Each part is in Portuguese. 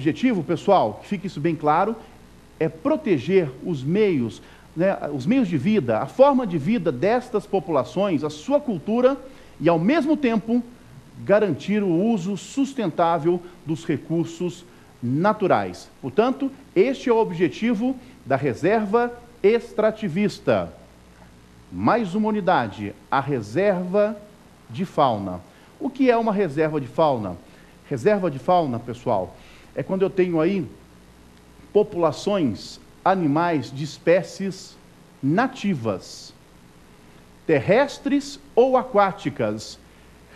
objetivo, pessoal, que fique isso bem claro, é proteger os meios, né, os meios de vida, a forma de vida destas populações, a sua cultura e, ao mesmo tempo, garantir o uso sustentável dos recursos naturais. Portanto, este é o objetivo da reserva extrativista. Mais uma unidade, a reserva de fauna. O que é uma reserva de fauna? Reserva de fauna, pessoal, é quando eu tenho aí populações animais de espécies nativas, terrestres ou aquáticas,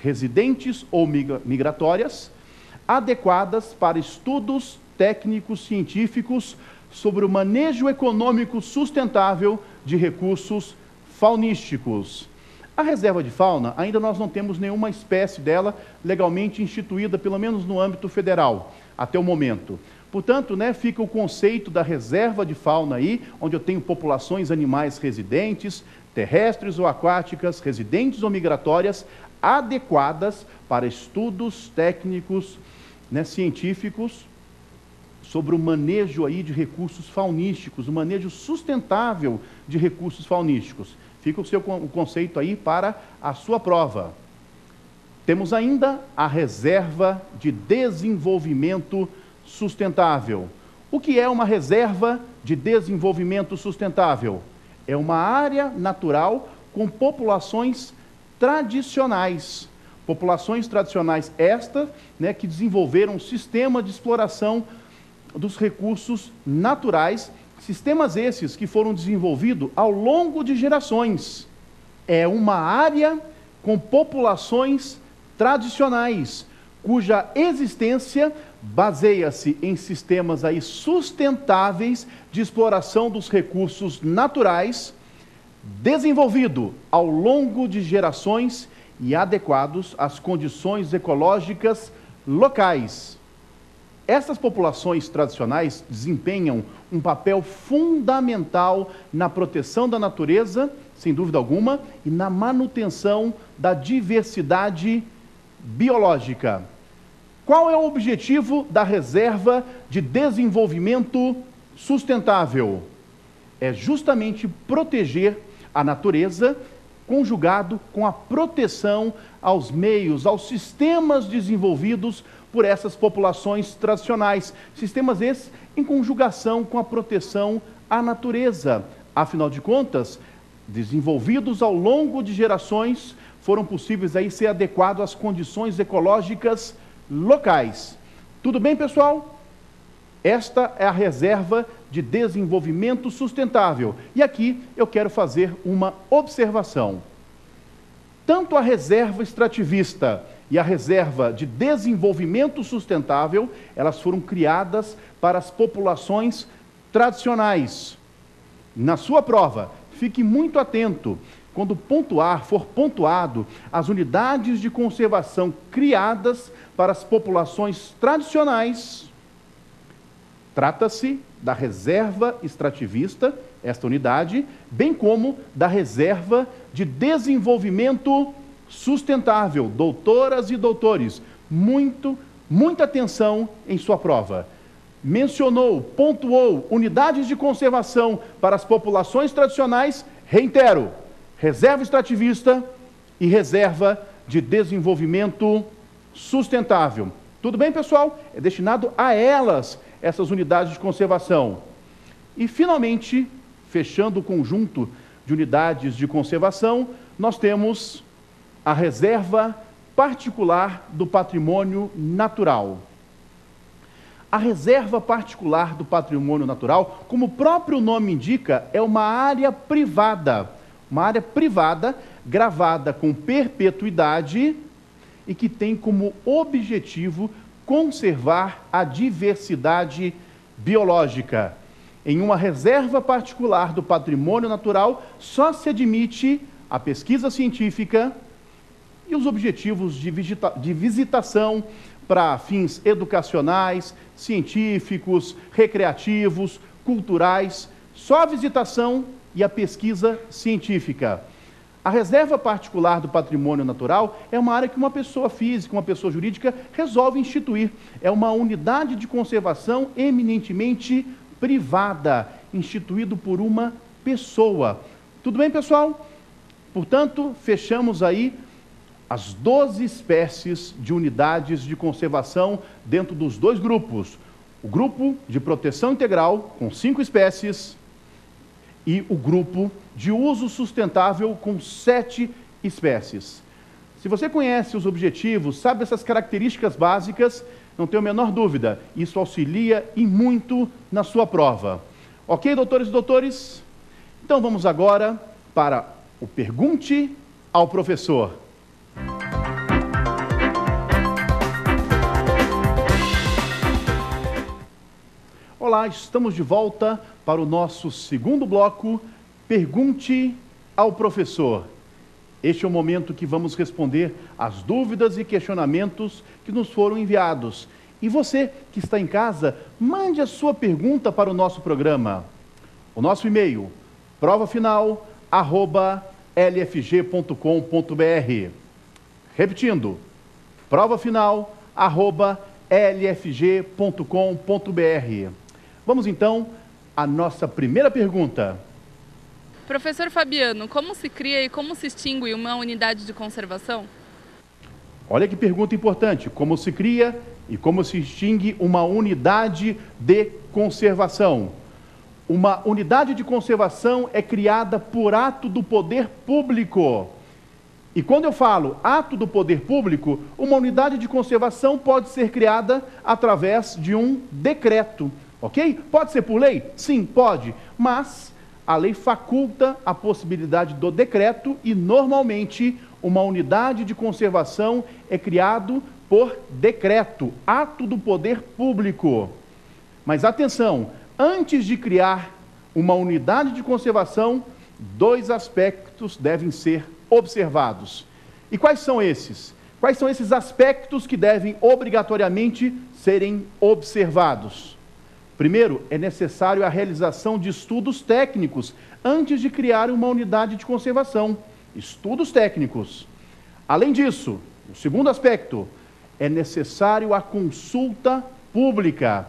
residentes ou migratórias, adequadas para estudos técnicos científicos sobre o manejo econômico sustentável de recursos faunísticos. A reserva de fauna, ainda nós não temos nenhuma espécie dela legalmente instituída, pelo menos no âmbito federal, até o momento. Portanto, né, fica o conceito da reserva de fauna aí, onde eu tenho populações animais residentes, terrestres ou aquáticas, residentes ou migratórias, adequadas para estudos técnicos, né, científicos, sobre o manejo aí de recursos faunísticos, o manejo sustentável de recursos faunísticos. Fica o conceito aí para a sua prova. Temos ainda a reserva de desenvolvimento sustentável. O que é uma reserva de desenvolvimento sustentável? É uma área natural com populações tradicionais. Populações tradicionais estas, né, que desenvolveram um sistema de exploração dos recursos naturais, sistemas esses que foram desenvolvidos ao longo de gerações. É uma área com populações tradicionais, cuja existência baseia-se em sistemas aí sustentáveis de exploração dos recursos naturais, desenvolvido ao longo de gerações e adequados às condições ecológicas locais. Essas populações tradicionais desempenham um papel fundamental na proteção da natureza, sem dúvida alguma, e na manutenção da diversidade biológica. Qual é o objetivo da reserva de desenvolvimento sustentável? É justamente proteger a natureza, conjugado com a proteção aos meios, aos sistemas desenvolvidos por essas populações tradicionais. Sistemas esses em conjugação com a proteção à natureza. Afinal de contas, desenvolvidos ao longo de gerações, foram possíveis aí ser adequados às condições ecológicas locais. Tudo bem, pessoal? Esta é a reserva de desenvolvimento sustentável. E aqui eu quero fazer uma observação. Tanto a reserva extrativista e a reserva de desenvolvimento sustentável, elas foram criadas para as populações tradicionais. Na sua prova, fique muito atento. Quando for pontuado as unidades de conservação criadas para as populações tradicionais, trata-se da reserva extrativista, esta unidade, bem como da reserva de desenvolvimento sustentável. Doutoras e doutores, muita atenção em sua prova. Mencionou, pontuou unidades de conservação para as populações tradicionais, reitero, reserva extrativista e reserva de desenvolvimento sustentável. Tudo bem, pessoal? É destinado a elas, essas unidades de conservação. E, finalmente, fechando o conjunto de unidades de conservação, nós temos a reserva particular do patrimônio natural. A reserva particular do patrimônio natural, como o próprio nome indica, é uma área privada gravada com perpetuidade e que tem como objetivo conservar a diversidade biológica. Em uma reserva particular do patrimônio natural, só se admite a pesquisa científica e os objetivos de visitação para fins educacionais, científicos, recreativos, culturais, só a visitação e a pesquisa científica. A reserva particular do patrimônio natural é uma área que uma pessoa física, uma pessoa jurídica resolve instituir. É uma unidade de conservação eminentemente privada, instituído por uma pessoa. Tudo bem, pessoal? Portanto, fechamos aí as 12 espécies de unidades de conservação dentro dos dois grupos. O grupo de proteção integral, com 5 espécies, e o grupo de uso sustentável, com 7 espécies. Se você conhece os objetivos, sabe essas características básicas, não tenho a menor dúvida, isso auxilia e muito na sua prova. Ok, doutores e doutores? Então vamos agora para o Pergunte ao Professor. Olá, estamos de volta para o nosso segundo bloco, Pergunte ao Professor. Este é o momento que vamos responder às dúvidas e questionamentos que nos foram enviados. E você que está em casa, mande a sua pergunta para o nosso programa. O nosso e-mail, provafinal@lfg.com.br. Repetindo, provafinal@lfg.com.br. Vamos então à nossa primeira pergunta. Professor Fabiano, como se cria e como se extingue uma unidade de conservação? Olha que pergunta importante. Como se cria e como se extingue uma unidade de conservação? Uma unidade de conservação é criada por ato do poder público. E quando eu falo ato do poder público, uma unidade de conservação pode ser criada através de um decreto. Ok? Pode ser por lei? Sim, pode. Mas a lei faculta a possibilidade do decreto e, normalmente, uma unidade de conservação é criado por decreto, ato do poder público. Mas atenção, antes de criar uma unidade de conservação, 2 aspectos devem ser observados. E quais são esses? Quais são esses aspectos que devem obrigatoriamente serem observados? Primeiro, é necessário a realização de estudos técnicos antes de criar uma unidade de conservação. Estudos técnicos. Além disso, o segundo aspecto, é necessário a consulta pública.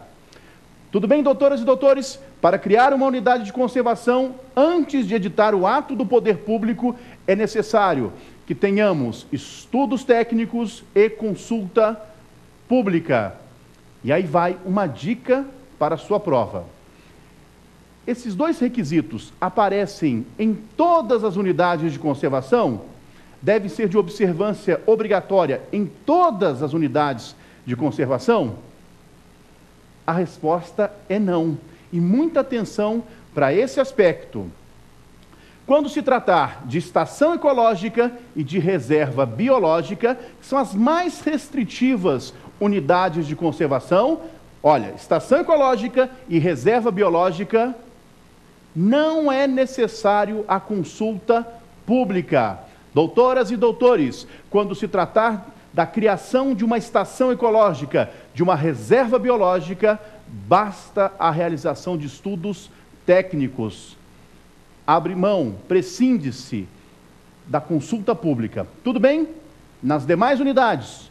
Tudo bem, doutoras e doutores? Para criar uma unidade de conservação, antes de editar o ato do poder público, é necessário que tenhamos estudos técnicos e consulta pública. E aí vai uma dica para a sua prova. Esses 2 requisitos aparecem em todas as unidades de conservação? Devem ser de observância obrigatória em todas as unidades de conservação? A resposta é não. E muita atenção para esse aspecto. Quando se tratar de estação ecológica e de reserva biológica, que são as mais restritivas unidades de conservação, olha, estação ecológica e reserva biológica, não é necessário a consulta pública. Doutoras e doutores, quando se tratar da criação de uma estação ecológica, de uma reserva biológica, basta a realização de estudos técnicos. Abre mão, prescinde-se da consulta pública. Tudo bem? Nas demais unidades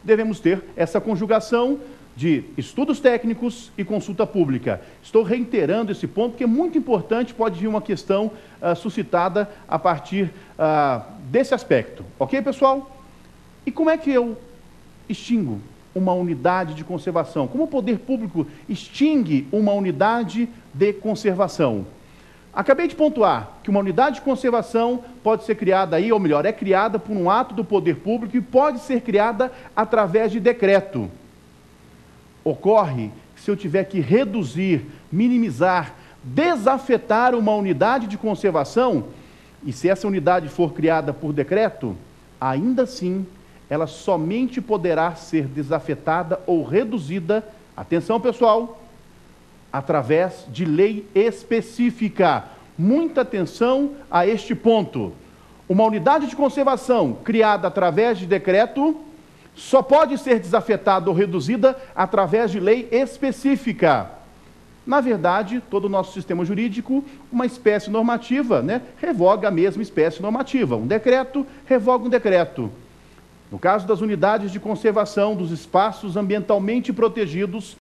devemos ter essa conjugação de estudos técnicos e consulta pública. Estou reiterando esse ponto, porque é muito importante, pode vir uma questão suscitada a partir desse aspecto. Ok, pessoal? E como é que eu extingo uma unidade de conservação? Como o poder público extingue uma unidade de conservação? Acabei de pontuar que uma unidade de conservação pode ser criada aí, ou melhor, é criada por um ato do poder público e pode ser criada através de decreto. Ocorre que se eu tiver que reduzir, minimizar, desafetar uma unidade de conservação, e se essa unidade for criada por decreto, ainda assim, ela somente poderá ser desafetada ou reduzida, atenção pessoal, através de lei específica. Muita atenção a este ponto. Uma unidade de conservação criada através de decreto só pode ser desafetada ou reduzida através de lei específica. Na verdade, todo o nosso sistema jurídico, uma espécie normativa, né, revoga a mesma espécie normativa. Um decreto revoga um decreto. No caso das unidades de conservação dos espaços ambientalmente protegidos,